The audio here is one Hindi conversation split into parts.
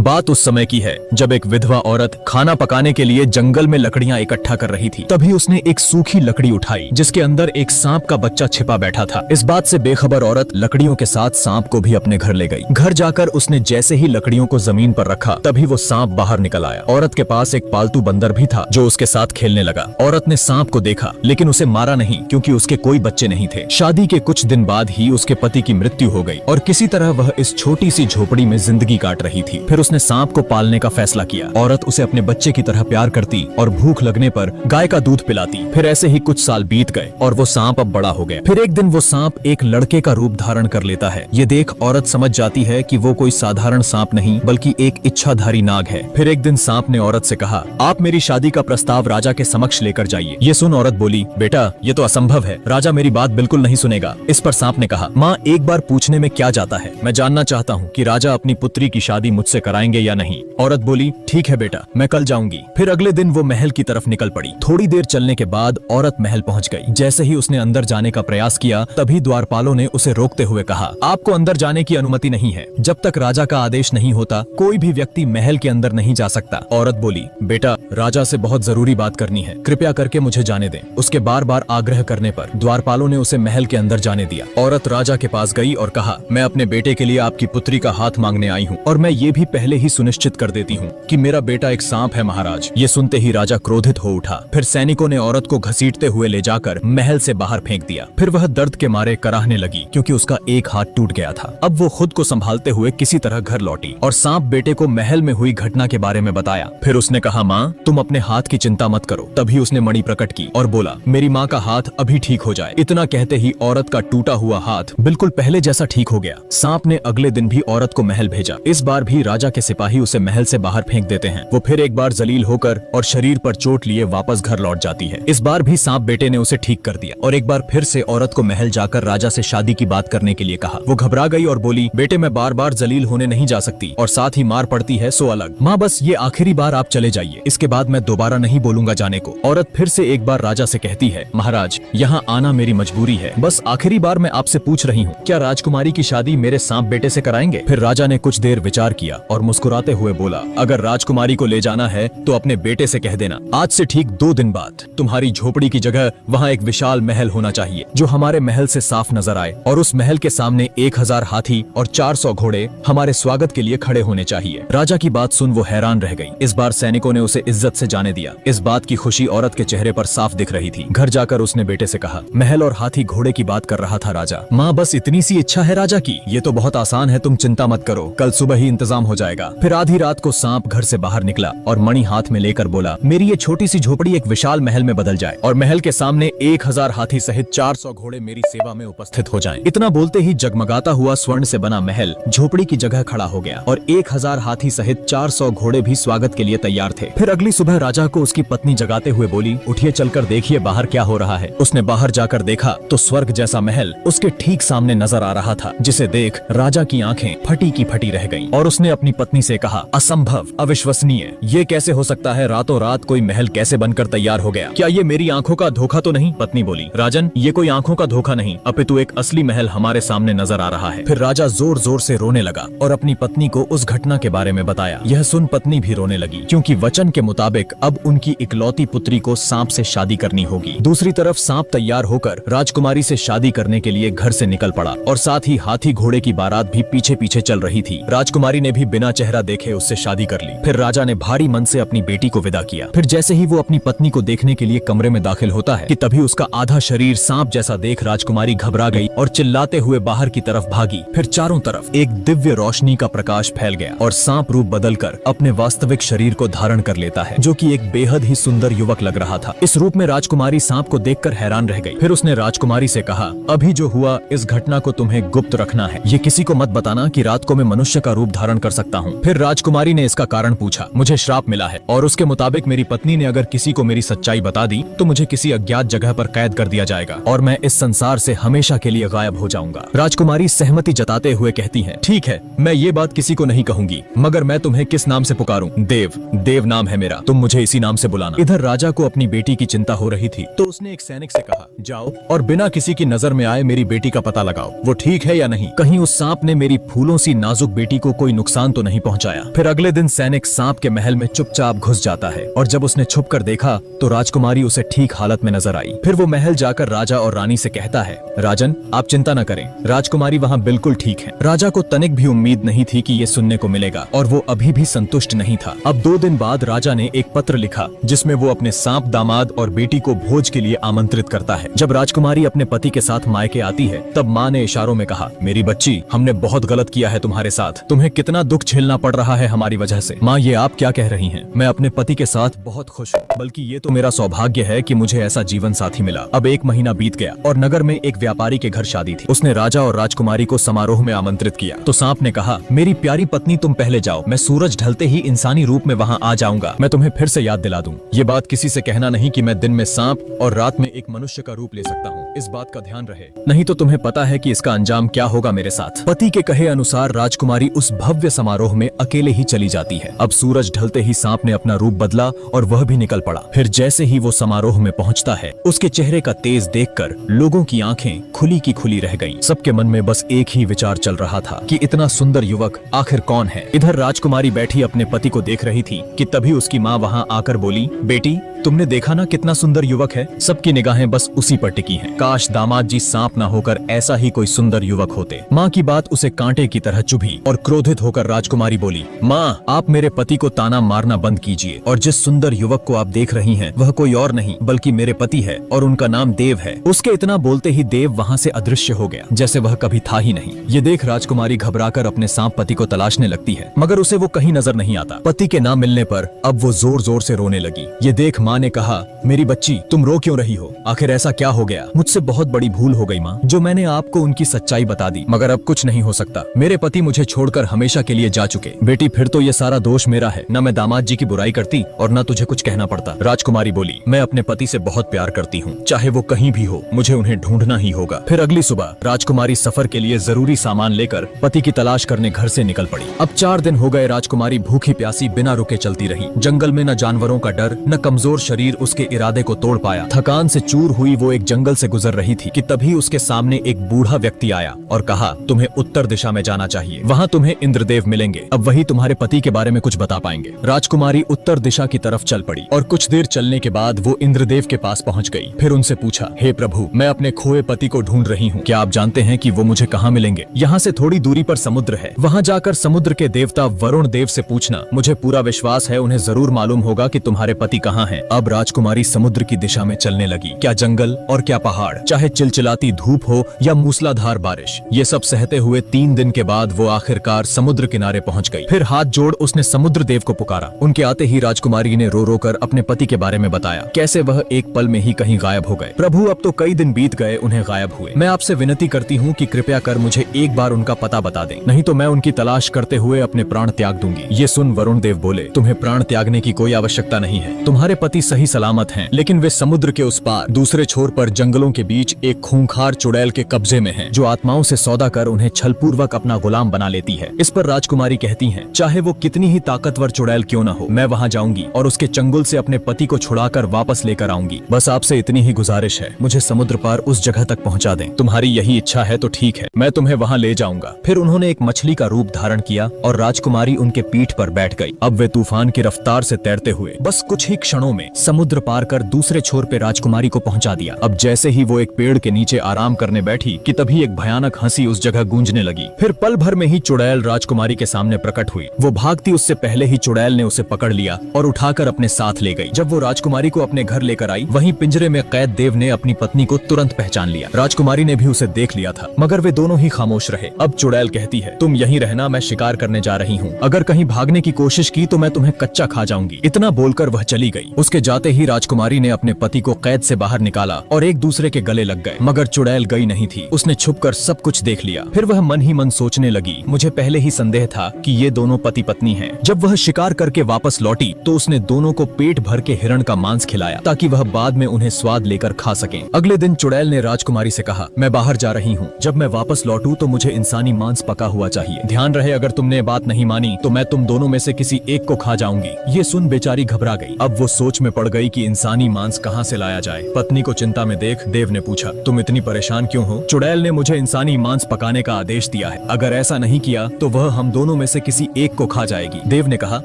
बात उस समय की है जब एक विधवा औरत खाना पकाने के लिए जंगल में लकड़ियां इकट्ठा कर रही थी। तभी उसने एक सूखी लकड़ी उठाई जिसके अंदर एक सांप का बच्चा छिपा बैठा था। इस बात से बेखबर औरत लकड़ियों के साथ सांप को भी अपने घर ले गई। घर जाकर उसने जैसे ही लकड़ियों को जमीन पर रखा तभी वो सांप बाहर निकल आया। औरत के पास एक पालतू बंदर भी था जो उसके साथ खेलने लगा। औरत ने सांप को देखा लेकिन उसे मारा नहीं क्योंकि उसके कोई बच्चे नहीं थे। शादी के कुछ दिन बाद ही उसके पति की मृत्यु हो गई और किसी तरह वह इस छोटी सी झोपड़ी में जिंदगी काट रही थी। फिर उसने सांप को पालने का फैसला किया। औरत उसे अपने बच्चे की तरह प्यार करती और भूख लगने पर गाय का दूध पिलाती। फिर ऐसे ही कुछ साल बीत गए और वो सांप अब बड़ा हो गया। फिर एक दिन वो सांप एक लड़के का रूप धारण कर लेता है। ये देख औरत समझ जाती है कि वो कोई साधारण सांप नहीं बल्कि एक इच्छाधारी नाग है। फिर एक दिन सांप ने औरत से कहा, आप मेरी शादी का प्रस्ताव राजा के समक्ष लेकर जाइए। ये सुन औरत बोली, बेटा ये तो असंभव है, राजा मेरी बात बिल्कुल नहीं सुनेगा। इस पर सांप ने कहा, माँ एक बार पूछने में क्या जाता है, मैं जानना चाहता हूँ कि राजा अपनी पुत्री की शादी मुझसे कराएंगे या नहीं। औरत बोली, ठीक है बेटा, मैं कल जाऊंगी। फिर अगले दिन वो महल की तरफ निकल पड़ी। थोड़ी देर चलने के बाद औरत महल पहुंच गई। जैसे ही उसने अंदर जाने का प्रयास किया तभी द्वारपालों ने उसे रोकते हुए कहा, आपको अंदर जाने की अनुमति नहीं है। जब तक राजा का आदेश नहीं होता कोई भी व्यक्ति महल के अंदर नहीं जा सकता। औरत बोली, बेटा राजा से बहुत जरूरी बात करनी है, कृपया करके मुझे जाने दें। उसके बार बार आग्रह करने पर द्वारपालों ने उसे महल के अंदर जाने दिया। औरत राजा के पास गई और कहा, मैं अपने बेटे के लिए आपकी पुत्री का हाथ मांगने आई हूँ और मैं ये भी पहले ही सुनिश्चित कर देती हूँ कि मेरा बेटा एक सांप है महाराज। ये सुनते ही राजा क्रोधित हो उठा। फिर सैनिकों ने औरत को घसीटते हुए ले जाकर महल से बाहर फेंक दिया। फिर वह दर्द के मारे कराहने लगी क्योंकि उसका एक हाथ टूट गया था। अब वो खुद को संभालते हुए किसी तरह घर लौटी और सांप बेटे को महल में हुई घटना के बारे में बताया। फिर उसने कहा, माँ तुम अपने हाथ की चिंता मत करो। तभी उसने मणि प्रकट की और बोला, मेरी माँ का हाथ अभी ठीक हो जाए। इतना कहते ही औरत का टूटा हुआ हाथ बिल्कुल पहले जैसा ठीक हो गया। सांप ने अगले दिन भी औरत को महल भेजा। इस बार भी राजा के सिपाही उसे महल से बाहर फेंक देते हैं। वो फिर एक बार जलील होकर और शरीर पर चोट लिए वापस घर लौट जाती है। इस बार भी सांप बेटे ने उसे ठीक कर दिया और एक बार फिर से औरत को महल जाकर राजा से शादी की बात करने के लिए कहा। वो घबरा गई और बोली, बेटे मैं बार बार जलील होने नहीं जा सकती और साथ ही मार पड़ती है सो अलग। माँ बस ये आखिरी बार आप चले जाइए, इसके बाद मैं दोबारा नहीं बोलूंगा जाने को। औरत फिर से एक बार राजा से कहती है, महाराज यहाँ आना मेरी मजबूरी है, बस आखिरी बार मैं आपसे पूछ रही हूँ, क्या राजकुमारी की शादी मेरे सांप बेटे से कराएंगे? फिर राजा ने कुछ देर विचार किया और मुस्कुराते हुए बोला, अगर राजकुमारी को ले जाना है तो अपने बेटे से कह देना, आज से ठीक 2 दिन बाद तुम्हारी झोपड़ी की जगह वहाँ एक विशाल महल होना चाहिए जो हमारे महल से साफ नजर आए और उस महल के सामने 1000 हाथी और 400 घोड़े हमारे स्वागत के लिए खड़े होने चाहिए। राजा की बात सुन वो हैरान रह गई। इस बार सैनिकों ने उसे इज्जत से जाने दिया। इस बात की खुशी औरत के चेहरे पर साफ दिख रही थी। घर जाकर उसने बेटे से कहा, महल और हाथी घोड़े की बात कर रहा था राजा। माँ बस इतनी सी इच्छा है राजा की, ये तो बहुत आसान है, तुम चिंता मत करो, कल सुबह ही इंतजाम हो जाएगा। फिर आधी रात को सांप घर से बाहर निकला और मणि हाथ में लेकर बोला, मेरी ये छोटी सी झोपड़ी एक विशाल महल में बदल जाए और महल के सामने 1000 हाथी सहित 400 घोड़े मेरी सेवा में उपस्थित हो जाएं। इतना बोलते ही जगमगाता हुआ स्वर्ण से बना महल झोपड़ी की जगह खड़ा हो गया और 1000 हाथी सहित 400 घोड़े भी स्वागत के लिए तैयार थे। फिर अगली सुबह राजा को उसकी पत्नी जगाते हुए बोली, उठिए चलकर देखिए बाहर क्या हो रहा है। उसने बाहर जाकर देखा तो स्वर्ग जैसा महल उसके ठीक सामने नजर आ रहा था, जिसे देख राजा की आंखें फटी की फटी रह गईं और उसने अपनी पत्नी से कहा, असंभव, अविश्वसनीय, ये कैसे हो सकता है, रातों रात कोई महल कैसे बनकर तैयार हो गया, क्या ये मेरी आंखों का धोखा तो नहीं? पत्नी बोली, राजन ये कोई आंखों का धोखा नहीं, अपितु एक असली महल हमारे सामने नजर आ रहा है। फिर राजा जोर जोर से रोने लगा और अपनी पत्नी को उस घटना के बारे में बताया। यह सुन पत्नी भी रोने लगी क्योंकि वचन के मुताबिक अब उनकी इकलौती पुत्री को सांप से शादी करनी होगी। दूसरी तरफ सांप तैयार होकर राजकुमारी से शादी करने के लिए घर से निकल पड़ा और साथ ही हाथी घोड़े की बारात भी पीछे पीछे चल रही थी। राजकुमारी ने भी बिना चेहरा देखे उससे शादी कर ली। फिर राजा ने भारी मन से अपनी बेटी को विदा किया। फिर जैसे ही वो अपनी पत्नी को देखने के लिए कमरे में दाखिल होता है कि तभी उसका आधा शरीर सांप जैसा देख राजकुमारी घबरा गई और चिल्लाते हुए बाहर की तरफ भागी। फिर चारों तरफ एक दिव्य रोशनी का प्रकाश फैल गया और सांप रूप बदलकर अपने वास्तविक शरीर को धारण कर लेता है, जो कि एक बेहद ही सुंदर युवक लग रहा था। इस रूप में राजकुमारी सांप को देखकर हैरान रह गई। फिर उसने राजकुमारी से कहा, अभी जो हुआ इस घटना को तुम्हें गुप्त रखना है, ये किसी को मत बताना कि रात को मैं मनुष्य का रूप धारण कर सकता हूँ। फिर राजकुमारी ने इसका कारण पूछा। मुझे श्राप मिला है और उसके मुताबिक मेरी पत्नी ने अगर किसी को मेरी सच्चाई बता दी तो मुझे किसी अज्ञात जगह पर कैद कर दिया जाएगा और मैं इस संसार से हमेशा के लिए गायब हो जाऊंगा। राजकुमारी सहमति जताते हुए कहती है, ठीक है, मैं ये बात किसी को नहीं कहूंगी, मगर मैं तुम्हें किस नाम से पुकारूं? देव, देव नाम है मेरा, तुम मुझे इसी नाम से बुलाना। इधर राजा को अपनी बेटी की चिंता हो रही थी तो उसने एक सैनिक से कहा, जाओ और बिना किसी की नजर में आए मेरी बेटी का पता लगाओ, वो ठीक है या नहीं, कहीं उस सांप ने मेरी फूलों सी नाजुक बेटी को कोई नुकसान तो नहीं नहीं पहुंचाया। फिर अगले दिन सैनिक सांप के महल में चुपचाप घुस जाता है और जब उसने छुपकर देखा तो राजकुमारी उसे ठीक हालत में नजर आई। फिर वो महल जाकर राजा और रानी से कहता है, राजन आप चिंता न करें, राजकुमारी वहाँ बिल्कुल ठीक है। राजा को तनिक भी उम्मीद नहीं थी कि ये सुनने को मिलेगा और वो अभी भी संतुष्ट नहीं था। अब 2 दिन बाद राजा ने एक पत्र लिखा जिसमें वो अपने सांप दामाद और बेटी को भोज के लिए आमंत्रित करता है। जब राजकुमारी अपने पति के साथ मायके आती है तब माँ ने इशारों में कहा, मेरी बच्ची हमने बहुत गलत किया है तुम्हारे साथ, तुम्हें कितना दुख झेलना पड़ रहा है हमारी वजह से। माँ ये आप क्या कह रही हैं? मैं अपने पति के साथ बहुत खुश हूँ, बल्कि ये तो मेरा सौभाग्य है कि मुझे ऐसा जीवन साथी मिला। अब 1 महीना बीत गया और नगर में एक व्यापारी के घर शादी थी। उसने राजा और राजकुमारी को समारोह में आमंत्रित किया तो सांप ने कहा, मेरी प्यारी पत्नी तुम पहले जाओ, मैं सूरज ढलते ही इंसानी रूप में वहाँ आ जाऊंगा, मैं तुम्हें फिर से याद दिला दूं। ये बात किसी से कहना नहीं कि मैं दिन में सांप और रात में एक मनुष्य का रूप ले सकता हूँ, इस बात का ध्यान रहे, नहीं तो तुम्हें पता है कि इसका अंजाम क्या होगा मेरे साथ। पति के कहे अनुसार राजकुमारी उस भव्य समारोह में अकेले ही चली जाती है। अब सूरज ढलते ही सांप ने अपना रूप बदला और वह भी निकल पड़ा। फिर जैसे ही वो समारोह में पहुंचता है उसके चेहरे का तेज देखकर लोगों की आंखें खुली की खुली रह गईं। सबके मन में बस एक ही विचार चल रहा था कि इतना सुंदर युवक आखिर कौन है। इधर राजकुमारी बैठी अपने पति को देख रही थी कि तभी उसकी माँ वहाँ आकर बोली, बेटी तुमने देखा ना कितना सुंदर युवक है। सबकी निगाहें बस उसी पर टिकी हैं। काश दामाद जी सांप ना होकर ऐसा ही कोई सुंदर युवक होते। माँ की बात उसे कांटे की तरह चुभी और क्रोधित होकर राजकुमारी बोली, माँ आप मेरे पति को ताना मारना बंद कीजिए और जिस सुंदर युवक को आप देख रही हैं वह कोई और नहीं बल्कि मेरे पति है और उनका नाम देव है। उसके इतना बोलते ही देव वहाँ से अदृश्य हो गया जैसे वह कभी था ही नहीं। ये देख राजकुमारी घबराकर अपने सांप पति को तलाशने लगती है मगर उसे वो कहीं नजर नहीं आता। पति के ना मिलने पर अब वो जोर जोर से रोने लगी। ये देख माँ ने कहा, मेरी बच्ची तुम रो क्यों रही हो? आखिर ऐसा क्या हो गया? मुझसे बहुत बड़ी भूल हो गई माँ, जो मैंने आपको उनकी सच्चाई बता दी, मगर अब कुछ नहीं हो सकता। मेरे पति मुझे छोड़कर हमेशा के लिए जा चुके। बेटी फिर तो ये सारा दोष मेरा है, न मैं दामाद जी की बुराई करती और न तुझे कुछ कहना पड़ता। राजकुमारी बोली, मैं अपने पति से बहुत प्यार करती हूँ, चाहे वो कहीं भी हो, मुझे उन्हें ढूंढना ही होगा। फिर अगली सुबह राजकुमारी सफर के लिए जरूरी सामान लेकर पति की तलाश करने घर से निकल पड़ी। अब 4 दिन हो गए राजकुमारी भूखी प्यासी बिना रुके चलती रही। जंगल में न जानवरों का डर न कमजोर शरीर उसके इरादे को तोड़ पाया। थकान से चूर हुई वो एक जंगल से गुजर रही थी कि तभी उसके सामने एक बूढ़ा व्यक्ति आया और कहा, तुम्हें उत्तर दिशा में जाना चाहिए, वहाँ तुम्हें इंद्रदेव मिलेंगे, अब वही तुम्हारे पति के बारे में कुछ बता पाएंगे। राजकुमारी उत्तर दिशा की तरफ चल पड़ी और कुछ देर चलने के बाद वो इंद्रदेव के पास पहुँच गई। फिर उनसे पूछा, हे प्रभु मैं अपने खोए पति को ढूंढ रही हूँ, क्या आप जानते हैं कि वो मुझे कहाँ मिलेंगे? यहाँ से थोड़ी दूरी पर समुद्र है, वहाँ जाकर समुद्र के देवता वरुण देव से पूछना, मुझे पूरा विश्वास है उन्हें जरूर मालूम होगा कि तुम्हारे पति कहाँ हैं। अब राजकुमारी समुद्र की दिशा में चलने लगी। क्या जंगल और क्या पहाड़, चाहे चिलचिलाती धूप हो या मूसलाधार बारिश, ये सब सहते हुए 3 दिन के बाद वो आखिरकार समुद्र किनारे पहुंच गई। फिर हाथ जोड़ उसने समुद्र देव को पुकारा। उनके आते ही राजकुमारी ने रो रो कर अपने पति के बारे में बताया, कैसे वह एक पल में ही कहीं गायब हो गए। प्रभु अब तो कई दिन बीत गए उन्हें गायब हुए। मैं आपसे विनती करती हूँ कि कृपया कर मुझे एक बार उनका पता बता दें, नहीं तो मैं उनकी तलाश करते हुए अपने प्राण त्याग दूंगी। ये सुन वरुण देव बोले, तुम्हें प्राण त्यागने की कोई आवश्यकता नहीं है, तुम्हारे पति सही सलामत हैं, लेकिन वे समुद्र के उस पार दूसरे छोर पर जंगलों के बीच एक खूंखार चुड़ैल के कब्जे में हैं, जो आत्माओं से सौदा कर उन्हें छलपूर्वक अपना गुलाम बना लेती है। इस पर राजकुमारी कहती हैं, चाहे वो कितनी ही ताकतवर चुड़ैल क्यों न हो, मैं वहां जाऊंगी और उसके चंगुल से अपने पति को छुड़ाकर वापस लेकर आऊंगी। बस आपसे इतनी ही गुजारिश है, मुझे समुद्र पार उस जगह तक पहुंचा दें। तुम्हारी यही इच्छा है तो ठीक है, मैं तुम्हें वहां ले जाऊंगा। फिर उन्होंने एक मछली का रूप धारण किया और राजकुमारी उनके पीठ पर बैठ गई। अब वे तूफान की रफ्तार से तैरते हुए बस कुछ ही क्षणों में समुद्र पार कर दूसरे छोर पे राजकुमारी को पहुंचा दिया। अब जैसे ही वो एक पेड़ के नीचे आराम करने बैठी कि तभी एक भयानक हंसी उस जगह गूंजने लगी। फिर पल भर में ही चुड़ैल राजकुमारी के सामने प्रकट हुई। वो भागती उससे पहले ही चुड़ैल ने उसे पकड़ लिया और उठाकर अपने साथ ले गई। जब वो राजकुमारी को अपने घर लेकर आई, वहीं पिंजरे में कैद देव ने अपनी पत्नी को तुरंत पहचान लिया। राजकुमारी ने भी उसे देख लिया था, मगर वे दोनों ही खामोश रहे। अब चुड़ैल कहती है, तुम यहीं रहना, मैं शिकार करने जा रही हूँ, अगर कहीं भागने की कोशिश की तो मैं तुम्हें कच्चा खा जाऊंगी। इतना बोलकर वह चली गई। उसके जाते ही राजकुमारी ने अपने पति को कैद से बाहर निकाला और एक दूसरे के गले लग गए, मगर चुड़ैल गई नहीं थी। उसने छुपकर सब कुछ देख लिया। फिर वह मन ही मन सोचने लगी, मुझे पहले ही संदेह था कि ये दोनों पति पत्नी हैं। जब वह शिकार करके वापस लौटी तो उसने दोनों को पेट भर के हिरण का मांस खिलाया ताकि वह बाद में उन्हें स्वाद लेकर खा सकें। अगले दिन चुड़ैल ने राजकुमारी से कहा, मैं बाहर जा रही हूँ, जब मैं वापस लौटूं तो मुझे इंसानी मांस पका हुआ चाहिए। ध्यान रहे, अगर तुमने बात नहीं मानी तो मैं तुम दोनों में से किसी एक को खा जाऊंगी। ये सुन बेचारी घबरा गई। अब वो सोच में पड़ गई कि इंसानी मांस कहाँ से लाया जाए। पत्नी को चिंता में देख देव ने पूछा, तुम इतनी परेशान क्यों हो? चुड़ैल ने मुझे इंसानी मांस पकाने का आदेश दिया है, अगर ऐसा नहीं किया तो वह हम दोनों दोनों में से किसी एक को खा जाएगी। देव ने कहा,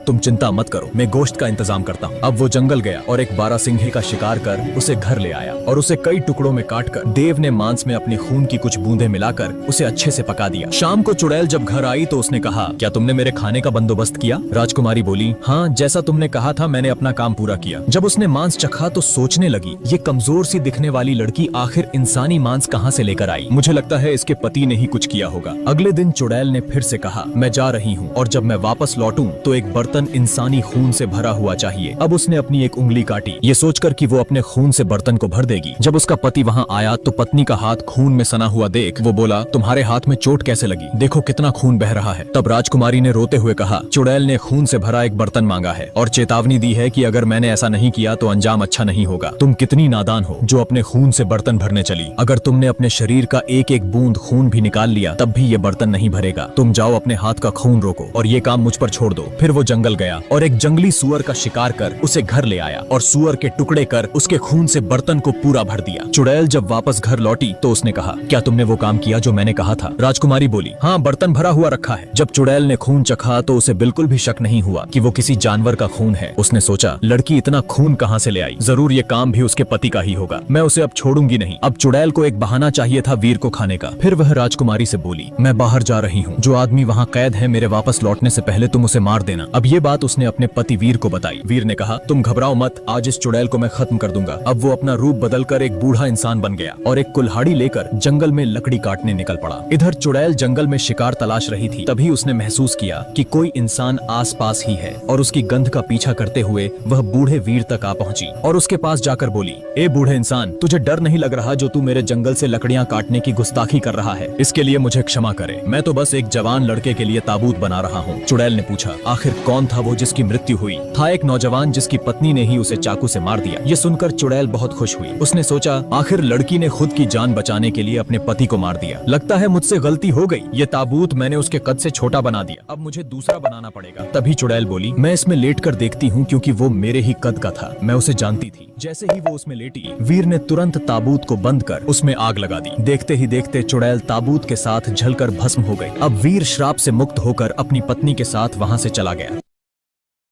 तुम चिंता मत करो, मैं गोश्त का इंतजाम करता हूँ। अब वो जंगल गया और एक बारहसिंघे का शिकार कर उसे घर ले आया और उसे कई टुकड़ों में काटकर देव ने मांस में अपनी खून की कुछ बूंदें मिलाकर उसे अच्छे से पका दिया। शाम को चुड़ैल जब घर आई तो उसने कहा, क्या तुमने मेरे खाने का बंदोबस्त किया? राजकुमारी बोली, हाँ, जैसा तुमने कहा था मैंने अपना काम पूरा किया। जब उसने मांस चखा तो सोचने लगी, ये कमजोर सी दिखने वाली लड़की आखिर इंसानी मांस कहाँ से लेकर आई? मुझे लगता है इसके पति ने ही कुछ किया होगा। अगले दिन चुड़ैल ने फिर से कहा, मैं जा रही हूँ और जब मैं वापस लौटूं तो एक बर्तन इंसानी खून से भरा हुआ चाहिए। अब उसने अपनी एक उंगली काटी, ये सोचकर कि वो अपने खून से बर्तन को भर देगी। जब उसका पति वहाँ आया तो पत्नी का हाथ खून में सना हुआ देख वो बोला, तुम्हारे हाथ में चोट कैसे लगी? देखो कितना खून बह रहा है। तब राजकुमारी ने रोते हुए कहा, चुड़ैल ने खून से भरा एक बर्तन मांगा है और चेतावनी दी है कि अगर मैंने ऐसा नहीं किया तो अंजाम अच्छा नहीं होगा। तुम कितनी नादान हो जो अपने खून से बर्तन भरने चली। अगर तुमने अपने शरीर का एक एक बूंद खून भी निकाल लिया तब भी ये बर्तन नहीं भरेगा। तुम जाओ अपने हाथ का खून रोको और ये काम मुझ पर छोड़ दो। फिर वो जंगल गया और एक जंगली सुअर का शिकार कर उसे घर ले आया और सुअर के टुकड़े कर उसके खून से बर्तन को पूरा भर दिया। चुड़ैल जब वापस घर लौटी तो उसने कहा, क्या तुमने वो काम किया जो मैंने कहा था? राजकुमारी बोली, हाँ, बर्तन भरा हुआ रखा है। जब चुड़ैल ने खून चखा तो उसे बिल्कुल भी शक नहीं हुआ कि वो किसी जानवर का खून है। उसने सोचा, लड़की इतना खून कहाँ से ले आई? जरूर ये काम भी उसके पति का ही होगा। मैं उसे अब छोड़ूंगी नहीं। अब चुड़ैल को एक बहाना चाहिए था वीर को खाने का। फिर वह राजकुमारी से बोली, मैं बाहर जा रही हूँ, जो आदमी वहाँ कैद है मेरे वापस लौटने से पहले तुम उसे मार देना। अब ये बात उसने अपने पति वीर को बताई। वीर ने कहा, तुम घबराओ मत, आज इस चुड़ैल को मैं खत्म कर दूंगा। अब वो अपना रूप बदलकर एक बूढ़ा इंसान बन गया और एक कुल्हाड़ी लेकर जंगल में लकड़ी काटने निकल पड़ा। इधर चुड़ैल जंगल में शिकार तलाश रही थी। तभी उसने महसूस किया कि कोई इंसान आसपास ही है और उसकी गंध का पीछा करते हुए वह बूढ़े वीर तक आ पहुंची और उसके पास जाकर बोली, ए बूढ़े इंसान, तुझे डर नहीं लग रहा जो तू मेरे जंगल से लकड़ियां काटने की गुस्ताखी कर रहा है? इसके लिए मुझे क्षमा करे, मैं तो बस एक जवान लड़के के लिए ताबूत बना रहा हूँ। चुड़ैल ने पूछा, आखिर कौन था वो जिसकी मृत्यु हुई? था एक नौजवान जिसकी पत्नी ने ही उसे चाकू से मार दिया। ये सुनकर चुड़ैल बहुत खुश हुई। उसने सोचा, आखिर लड़की ने खुद की जान बचाने के लिए अपने पति को मार दिया। लगता है मुझसे गलती हो गई, ये ताबूत मैंने उसके कद से छोटा बना दिया, अब मुझे दूसरा बनाना पड़ेगा। तभी चुड़ैल बोली, मैं इसमें लेट कर देखती हूँ क्योंकि वो मेरे ही कद का था, मैं उसे जानती थी। जैसे ही वो उसमें लेटी, वीर ने तुरंत ताबूत को बंद कर उसमें आग लगा दी। देखते ही देखते चुड़ैल ताबूत के साथ जलकर भस्म हो गई। अब वीर श्राप से मुक्त होकर अपनी पत्नी के साथ वहाँ से चला गया।